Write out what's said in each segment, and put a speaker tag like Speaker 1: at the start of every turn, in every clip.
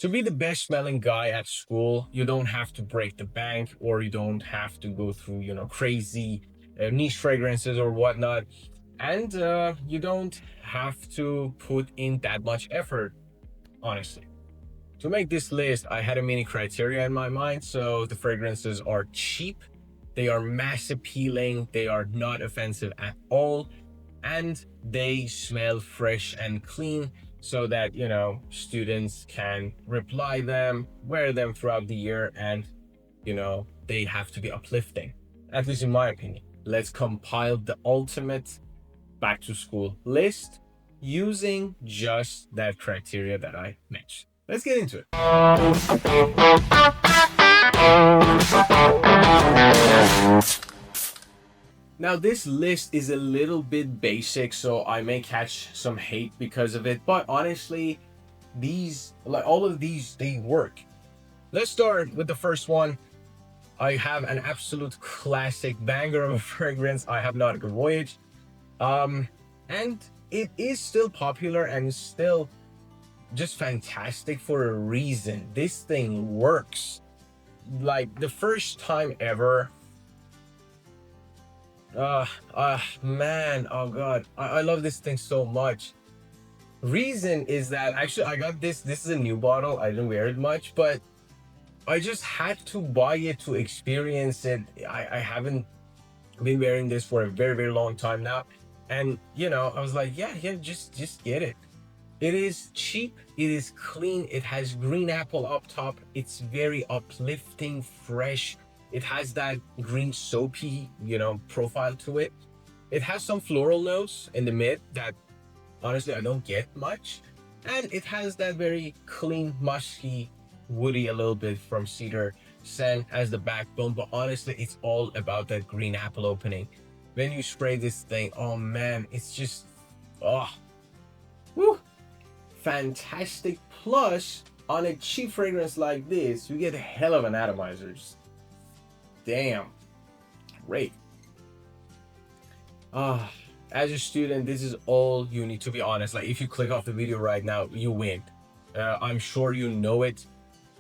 Speaker 1: To be the best smelling guy at school, you don't have to break the bank, or you don't have to go through, crazy niche fragrances or whatnot. And you don't have to put in that much effort, honestly. To make this list, I had a mini criteria in my mind. So the fragrances are cheap, they are mass appealing, they are not offensive at all, and they smell fresh and clean, so that students can reply them, wear them throughout the year, and they have to be uplifting, at least in my opinion. Let's compile the ultimate back to school list using just that criteria that I mentioned. Let's get into it. Now, this list is a little bit basic, so I may catch some hate because of it, but honestly, all of these, they work. Let's start with the first one. I have an absolute classic banger of a fragrance. I have Nautica Voyage. And it is still popular and still just fantastic for a reason. This thing works. Like the first time ever. Man, oh god, I love this thing so much. Reason is that actually I got this is a new bottle. I didn't wear it much, but I just had to buy it to experience it. I haven't been wearing this for a very, very long time now, and I was like, yeah, just get it. It is cheap, it is clean, it has green apple up top, it's very uplifting, fresh. It has that green soapy, profile to it. It has some floral notes in the mid that honestly I don't get much. And it has that very clean, musky, woody, a little bit from cedar scent as the backbone. But honestly, it's all about that green apple opening. When you spray this thing, oh man, it's just, oh, woo, fantastic. Plus, on a cheap fragrance like this, you get a hell of an atomizer. Just, damn, great. As a student, this is all you need, to be honest. Like, if you click off the video right now, you win. I'm sure you know it.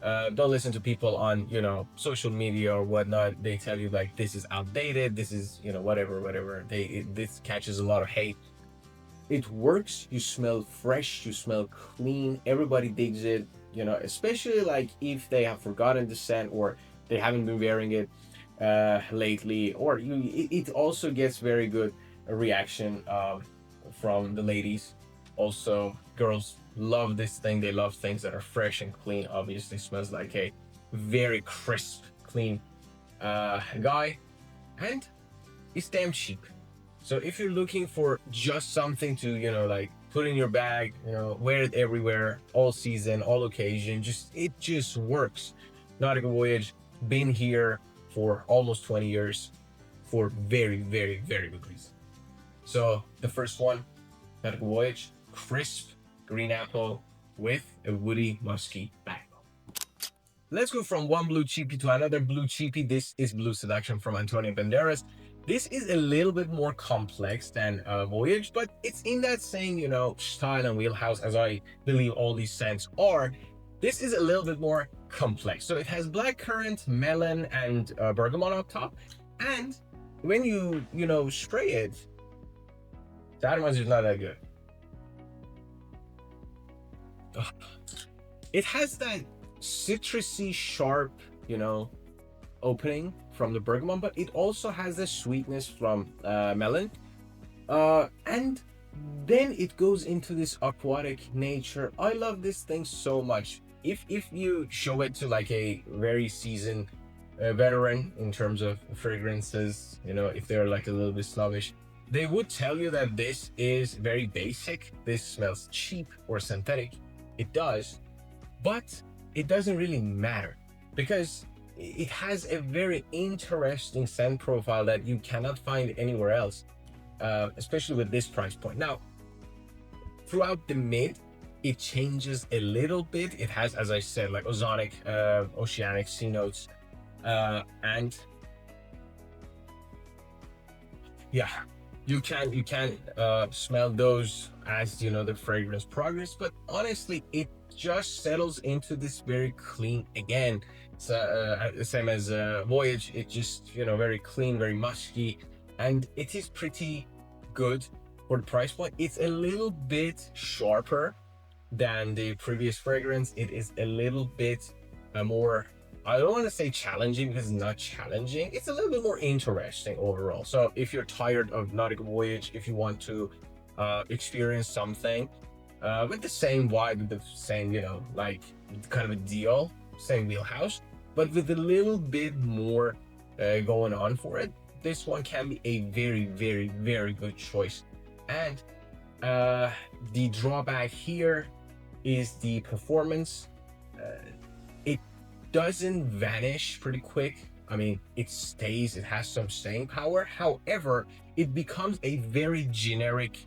Speaker 1: Don't listen to people on social media or whatnot. They tell you like this is outdated, this is whatever. This catches a lot of hate. It works. You smell fresh, you smell clean, everybody digs it, especially like if they have forgotten the scent or they haven't been wearing it lately, or it also gets very good reaction from the ladies. Also, girls love this thing. They love things that are fresh and clean. Obviously smells like a very crisp, clean guy, and it's damn cheap. So if you're looking for just something to like put in your bag, wear it everywhere, all season, all occasion, it just works. Nautica Voyage been here for almost 20 years for very, very, very good reason. So the first one, Nautica Voyage, crisp green apple with a woody, musky backbone. Let's go from one blue cheapie to another blue cheapie. This is Blue Seduction from Antonio Banderas. This is a little bit more complex than Voyage, but it's in that same, style and wheelhouse as I believe all these scents are. This is a little bit more complex. So it has blackcurrant, melon, and bergamot up top. And when you, spray it, the atomizer is not that good. It has that citrusy, sharp, opening from the bergamot, but it also has the sweetness from melon. And then it goes into this aquatic nature. I love this thing so much. If you show it to like a very seasoned veteran in terms of fragrances, if they're like a little bit snobbish, they would tell you that this is very basic. This smells cheap or synthetic. It does, but it doesn't really matter because it has a very interesting scent profile that you cannot find anywhere else, especially with this price point. Now, throughout the mid, it changes a little bit. It has, as I said, like ozonic, oceanic sea notes, and yeah, You can smell those as the fragrance progress, but honestly it just settles into this very clean again. It's same as Voyage. It just very clean, very musky, and it is pretty good for the price point. It's a little bit sharper than the previous fragrance. It is a little bit more, I don't want to say challenging because it's not challenging. It's a little bit more interesting overall. So if you're tired of Nautica Voyage, if you want to experience something with the same vibe, with the same, like kind of a deal, same wheelhouse, but with a little bit more going on for it, this one can be a very, very, very good choice. And uh, the drawback here is the performance. It doesn't vanish pretty quick. I mean, it stays, it has some staying power. However, it becomes a very generic,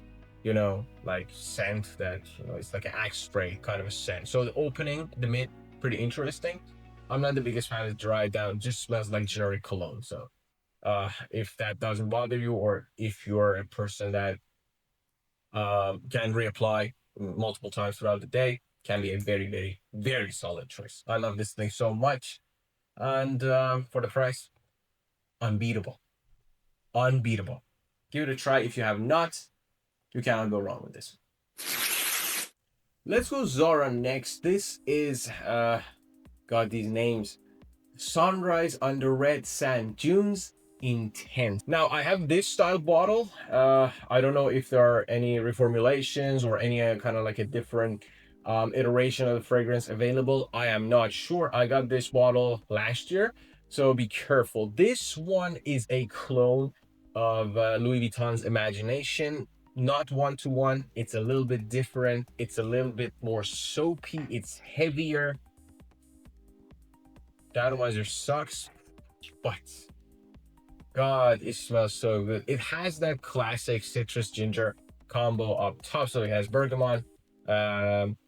Speaker 1: like scent that, it's like an axe spray kind of a scent. So the opening, the mid, pretty interesting. I'm not the biggest fan of the dry down, just smells like generic cologne. So if that doesn't bother you, or if you're a person that can reapply multiple times throughout the day, can be a very, very, very solid choice. I love this thing so much. And for the price, unbeatable. Unbeatable. Give it a try if you have not. You cannot go wrong with this. Let's go Zara next. This is, got these names. Sunrise under red sand dunes intense. Now I have this style bottle. I don't know if there are any reformulations or any kind of like a different iteration of the fragrance available. I am not sure. I got this bottle last year, so be careful. This one is a clone of Louis Vuitton's Imagination. Not one to one. It's a little bit different. It's a little bit more soapy. It's heavier. The atomizer sucks, but God, it smells so good. It has that classic citrus ginger combo up top. So it has bergamot,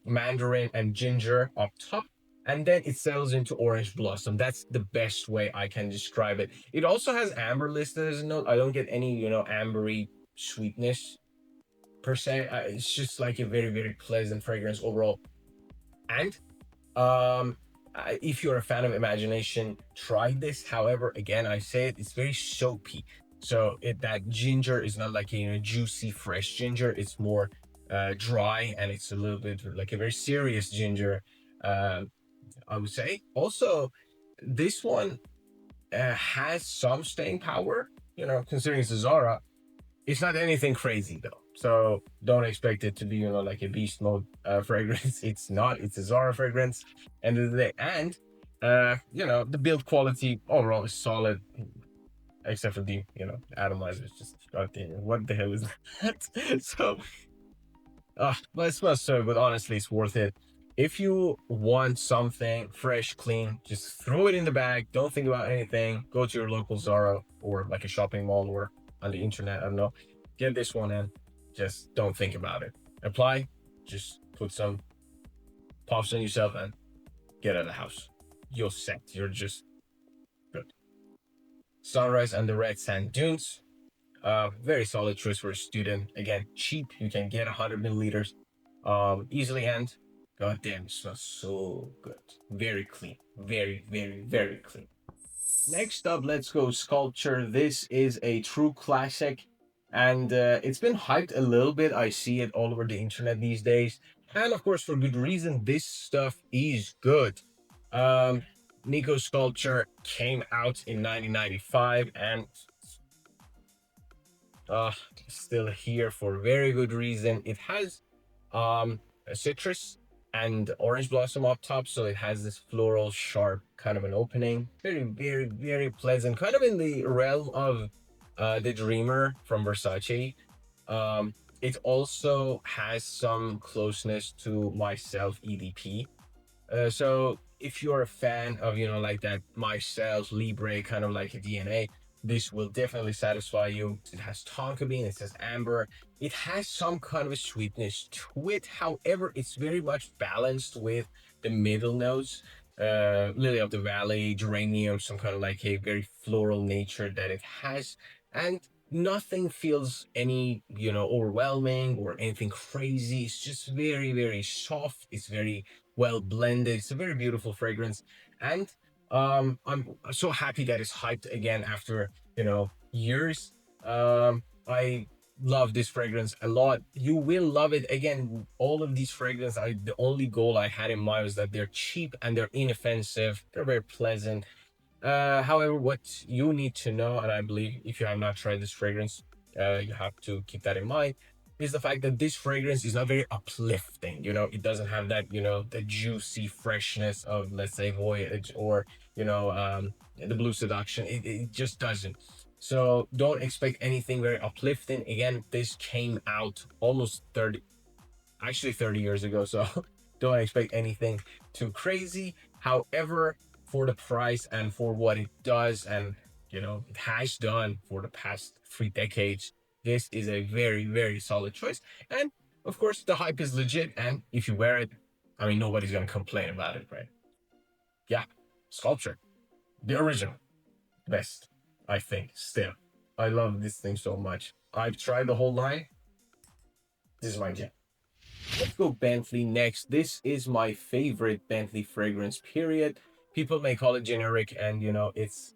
Speaker 1: mandarin, and ginger up top. And then it settles into orange blossom. That's the best way I can describe it. It also has amber listed as a note. I don't get any, ambery sweetness per se. It's just like a very, very pleasant fragrance overall. And if you're a fan of Imagination, try this. However, again, I say it's very soapy. So that ginger is not like a juicy fresh ginger. It's more dry, and it's a little bit like a very serious ginger. Uh, I would say. Also, this one has some staying power. Considering it's a Zara, it's not anything crazy though. So don't expect it to be, like a beast mode fragrance. It's not. It's a Zara fragrance, end of the day. And the build quality overall is solid, except for the, atomizer. It's just goddamn, what the hell is that? So but it smells so good. Honestly, it's worth it. If you want something fresh, clean, just throw it in the bag. Don't think about anything. Go to your local Zara or like a shopping mall or on the internet. I don't know. Get this one in. Just don't think about it. Apply. Just put some puffs on yourself and get out of the house. You're set. You're just good. Sunrise and the red sand dunes. Very solid choice for a student. Again, cheap. You can get 100 milliliters easily, and god damn, it smells so good. Very clean. Very, very, very clean. Next up, let's go Sculpture. This is a true classic, and it's been hyped a little bit. I see it all over the internet these days, and of course for good reason. This stuff is good. Um, Nikos Sculpture came out in 1995, and uh still here for very good reason. It has a citrus and orange blossom up top, so it has this floral sharp kind of an opening. Very, very, very pleasant, kind of in the realm of the Dreamer from Versace. It also has some closeness to Myself EDP. So if you're a fan of, like that Myself Libre kind of like a DNA, this will definitely satisfy you. It has tonka bean, it says amber. It has some kind of a sweetness to it. However, it's very much balanced with the middle notes. Lily of the Valley, geranium, some kind of like a very floral nature that it has. And nothing feels any, overwhelming or anything crazy. It's just very, very soft. It's very well blended. It's a very beautiful fragrance. And I'm so happy that it's hyped again after, years. I love this fragrance a lot. You will love it again. All of these fragrances, the only goal I had in mind was that they're cheap and they're inoffensive. They're very pleasant. However, what you need to know, and I believe if you have not tried this fragrance, you have to keep that in mind, is the fact that this fragrance is not very uplifting. It doesn't have that, the juicy freshness of, let's say, Voyage or, the Blue Seduction. It just doesn't. So don't expect anything very uplifting. Again, this came out almost 30, actually 30 years ago. So don't expect anything too crazy. However, for the price and for what it does and it has done for the past 3 decades, this is a very, very solid choice. And of course, the hype is legit. And if you wear it, I mean, nobody's gonna complain about it, right? Yeah, sculpture, the original, best, I think. Still, I love this thing so much. I've tried the whole line. This is my jam. Let's go Bentley next. This is my favorite Bentley fragrance, period. People may call it generic, and it's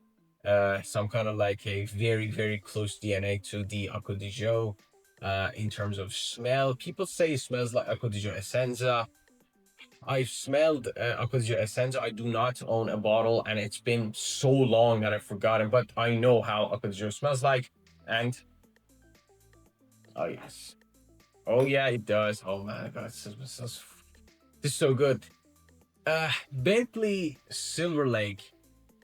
Speaker 1: some kind of like a very, very close DNA to the Acqua di Gio. In terms of smell, people say it smells like Acqua di Gio Essenza. I've smelled Acqua di Gio Essenza. I do not own a bottle, and it's been so long that I've forgotten, but I know how Acqua di Gio smells like. And oh yes, oh yeah, it does. Oh my god, this is so good. Bentley Silverlake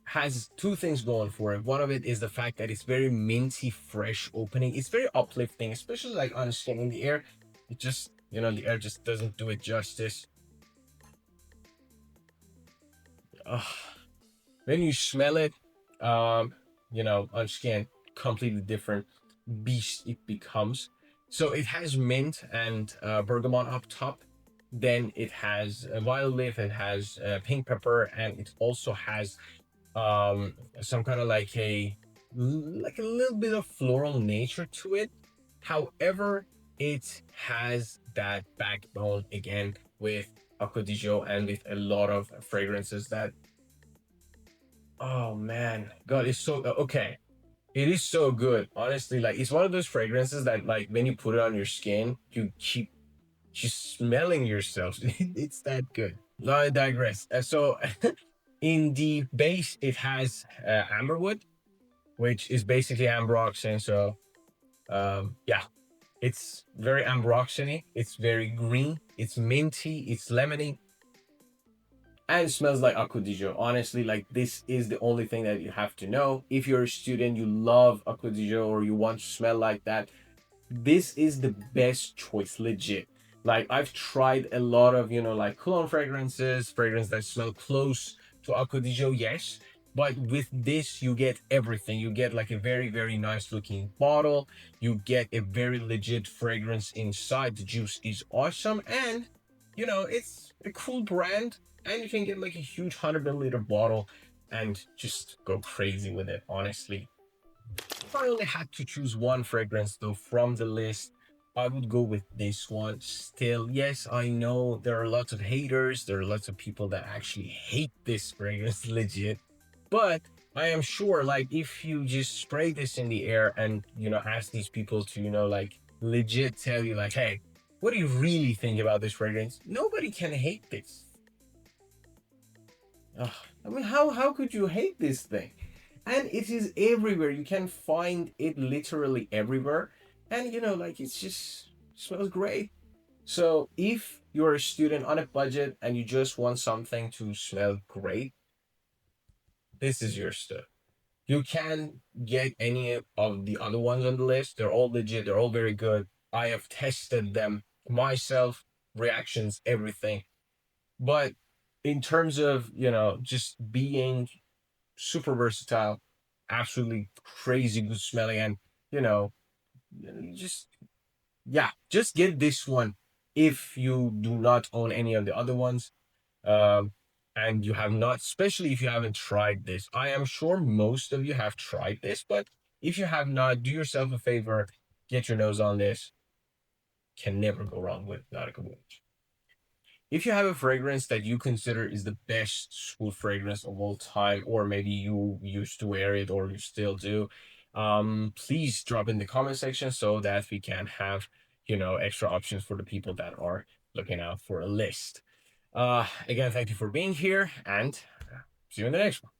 Speaker 1: has two things going for it. One of it is the fact that it's very minty, fresh opening. It's very uplifting, especially like on skin in the air. It just, the air just doesn't do it justice. Uh, when you smell it, on skin, completely different beast it becomes. So it has mint and bergamot up top. Then it has violet, it has pink pepper, and it also has some kind of like a little bit of floral nature to it. However, it has that backbone again with Acqua di Gio and with a lot of fragrances that, oh man, god, it's so okay. It is so good, honestly. Like, it's one of those fragrances that, like, when you put it on your skin, you keep just smelling yourself. It's that good. I digress. So in the base, it has amberwood, which is basically ambroxan. So yeah, it's very ambroxany. It's very green. It's minty. It's lemony, and it smells like Acqua di Gio. Honestly, like, this is the only thing that you have to know. If you're a student, you love Acqua di Gio, or you want to smell like that, this is the best choice, legit. Like, I've tried a lot of, like cologne fragrances that smell close to Acqua di Gio, yes. But with this, you get everything. You get like a very, very nice looking bottle. You get a very legit fragrance inside. The juice is awesome. And, it's a cool brand. And you can get like a huge 100 milliliter bottle and just go crazy with it, honestly. If I only had to choose one fragrance though from the list, I would go with this one. Still, yes, I know there are lots of haters, there are lots of people that actually hate this fragrance legit, but I am sure, like, if you just spray this in the air and ask these people to like legit tell you, like, hey, what do you really think about this fragrance, nobody can hate this. Ugh, I mean, how could you hate this thing? And it is everywhere. You can find it literally everywhere. And like, it's just smells great. So if you're a student on a budget and you just want something to smell great, this is your stuff. You can get any of the other ones on the list. They're all legit. They're all very good. I have tested them myself, reactions, everything. But in terms of, just being super versatile, absolutely crazy good smelling, and you know, just yeah, just get this one if you do not own any of the other ones. Um, and you have not, especially if you haven't tried this. I am sure most of you have tried this, but If you have not, do yourself a favor, get your nose on this. Can never go wrong with Nautica Voyage. If you have a fragrance that you consider is the best school fragrance of all time, or maybe you used to wear it or you still do, please drop in the comment section so that we can have, extra options for the people that are looking out for a list. Again, thank you for being here, and see you in the next one.